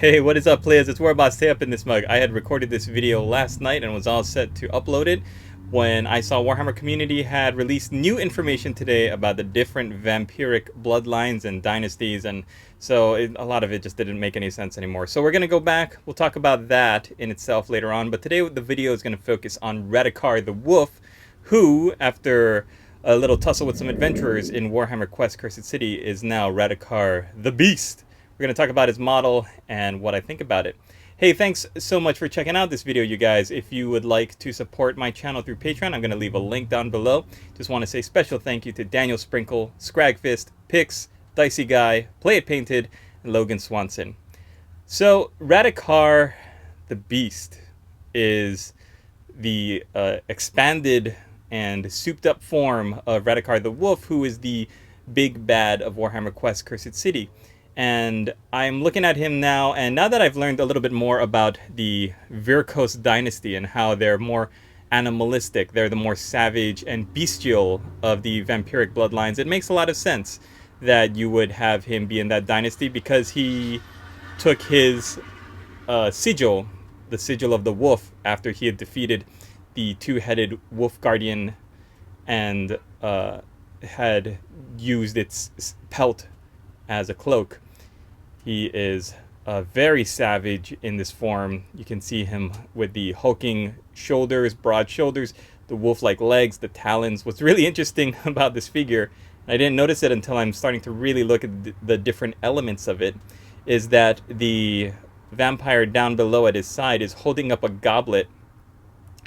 Hey, what is up, players? It's Warboss. Stay up in this mug. I had recorded this video last night and was all set to upload it when I saw Warhammer Community had released new information today about the different vampiric bloodlines and dynasties, and so a lot of it just didn't make any sense anymore. So we're going to go back. We'll talk about that in itself later on, but today the video is going to focus on Radukar the Wolf, who, after a little tussle with some adventurers in Warhammer Quest Cursed City, is now Radukar the Beast. We're going to talk about his model and what I think about it. Hey, thanks so much for checking out this video, you guys. If you would like to support my channel through Patreon, I'm going to leave a link down below. Just want to say special thank you to Daniel Sprinkle, Scragfist, Pix, Dicey Guy, Play It Painted, and Logan Swanson. So, Radukar the Beast is the expanded and souped up form of Radukar the Wolf, who is the big bad of Warhammer Quest Cursed City. And I'm looking at him now, and now that I've learned a little bit more about the Virkos dynasty and how they're more animalistic, they're the more savage and bestial of the vampiric bloodlines, it makes a lot of sense that you would have him be in that dynasty, because he took his sigil, the sigil of the wolf, after he had defeated the two-headed wolf guardian and had used its pelt as a cloak. He is very savage in this form. You can see him with the hulking shoulders, broad shoulders, the wolf-like legs, the talons. What's really interesting about this figure, and I didn't notice it until I'm starting to really look at the different elements of it, is that the vampire down below at his side is holding up a goblet,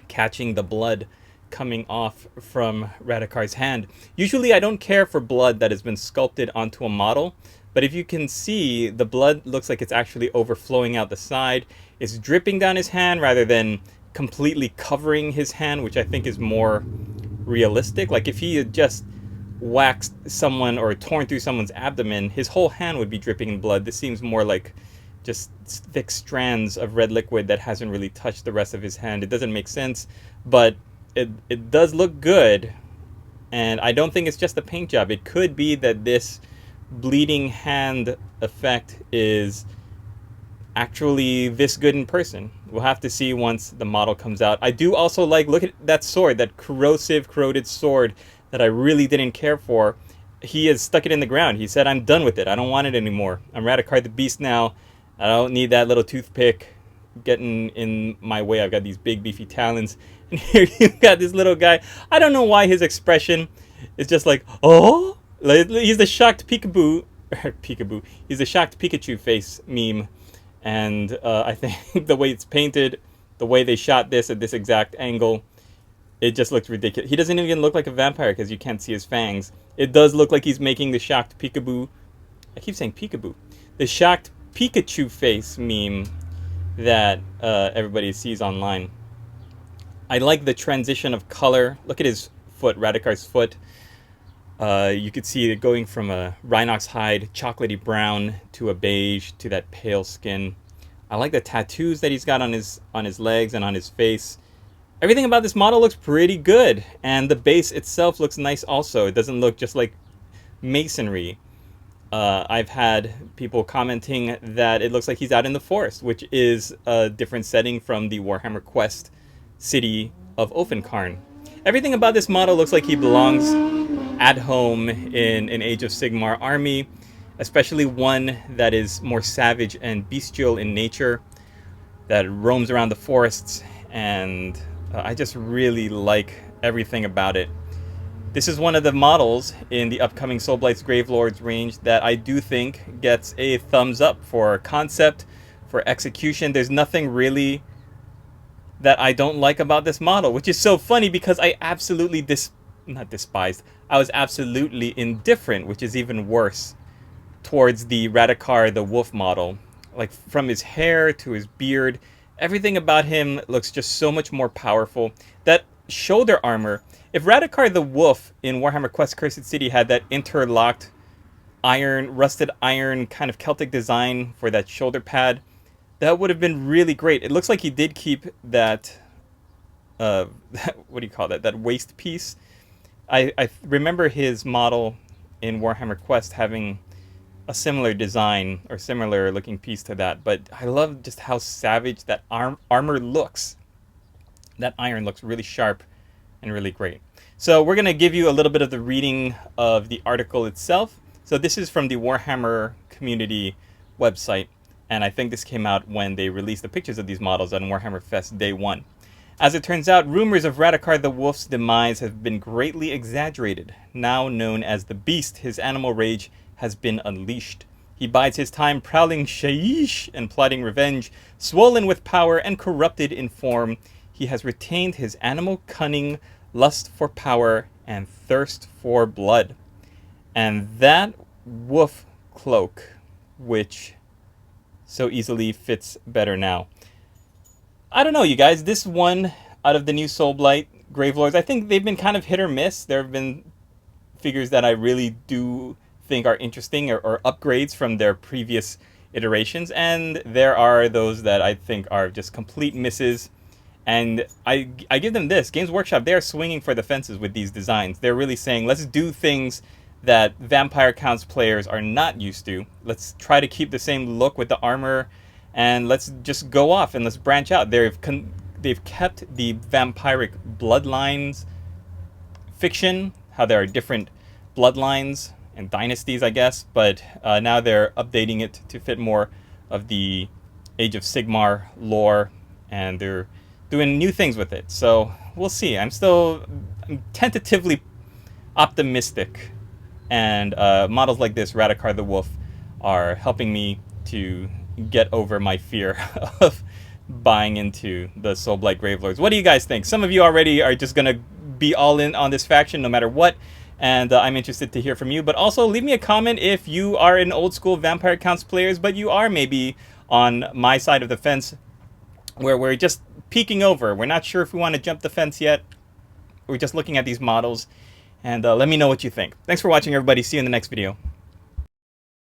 catching the blood coming off from Radukar's hand. Usually I don't care for blood that has been sculpted onto a model, but if you can see, the blood looks like it's actually overflowing out the side. It's dripping down his hand rather than completely covering his hand, which I think is more realistic. Like if he had just waxed someone or torn through someone's abdomen, his whole hand would be dripping in blood. This seems more like just thick strands of red liquid that hasn't really touched the rest of his hand. It doesn't make sense, but it does look good, and I don't think it's just a paint job. It could be that this bleeding hand effect is actually this good in person. We'll have to see once the model comes out. I do also like, look at that sword, that corroded sword that I really didn't care for. He has stuck it in the ground. He said, I'm done with it. I don't want it anymore. I'm Radukar the Beast now. I don't need that little toothpick getting in my way. I've got these big beefy talons. And here you've got this little guy. I don't know why his expression is just like, oh, he's the shocked peekaboo. He's the shocked Pikachu face meme. And I think the way it's painted, the way they shot this at this exact angle, it just looks ridiculous. He doesn't even look like a vampire because you can't see his fangs. It does look like he's making the shocked peekaboo. I keep saying peekaboo. The shocked Pikachu face meme that everybody sees online. I like the transition of color. Look at his foot, Radukar's foot. You could see it going from a rhinox hide, chocolatey brown, to a beige, to that pale skin. I like the tattoos that he's got on his legs and on his face. Everything about this model looks pretty good, and the base itself looks nice also. It doesn't look just like masonry. I've had people commenting that it looks like he's out in the forest, which is a different setting from the Warhammer Quest City of Ofenkarn. Everything about this model looks like he belongs at home in an Age of Sigmar army, especially one that is more savage and bestial in nature, that roams around the forests, and I just really like everything about it. This is one of the models in the upcoming Soulblight Gravelords range that I do think gets a thumbs up for concept, for execution. There's nothing really that I don't like about this model, which is so funny because I absolutely I was absolutely indifferent, which is even worse, towards the Radukar the Wolf model. Like from his hair to his beard, everything about him looks just so much more powerful. That shoulder armor, if Radukar the Wolf in Warhammer Quest Cursed City had that interlocked iron, rusted iron kind of Celtic design for that shoulder pad, that would have been really great. It looks like he did keep that, what do you call that, that waist piece. I remember his model in Warhammer Quest having a similar design or similar looking piece to that, but I love just how savage that armor looks. That iron looks really sharp and really great. So we're going to give you a little bit of the reading of the article itself. So this is from the Warhammer community website, and I think this came out when they released the pictures of these models on Warhammer Fest Day 1. As it turns out, rumors of Radukar the Wolf's demise have been greatly exaggerated. Now known as the Beast, his animal rage has been unleashed. He bides his time prowling Shaiish and plotting revenge. Swollen with power and corrupted in form, he has retained his animal cunning, lust for power, and thirst for blood. And that wolf cloak, which so easily fits better now. I don't know, you guys. This one out of the new Soulblight Gravelords, I think they've been kind of hit or miss. There have been figures that I really do think are interesting or upgrades from their previous iterations, and there are those that I think are just complete misses. And I give them this. Games Workshop, they're swinging for the fences with these designs. They're really saying, let's do things that Vampire Counts players are not used to. Let's try to keep the same look with the armor, and let's just go off and let's branch out. They've kept the vampiric bloodlines fiction, how there are different bloodlines and dynasties, I guess, but now they're updating it to fit more of the Age of Sigmar lore, and they're doing new things with it. So we'll see. I'm tentatively optimistic, and models like this, Radukar the Wolf, are helping me to get over my fear of buying into the Soulblight Gravelords. What do you guys think? Some of you already are just going to be all in on this faction no matter what, and I'm interested to hear from you. But also leave me a comment if you are an old school Vampire Counts players, but you are maybe on my side of the fence where we're just peeking over. We're not sure if we want to jump the fence yet. We're just looking at these models, and let me know what you think. Thanks for watching, everybody. See you in the next video.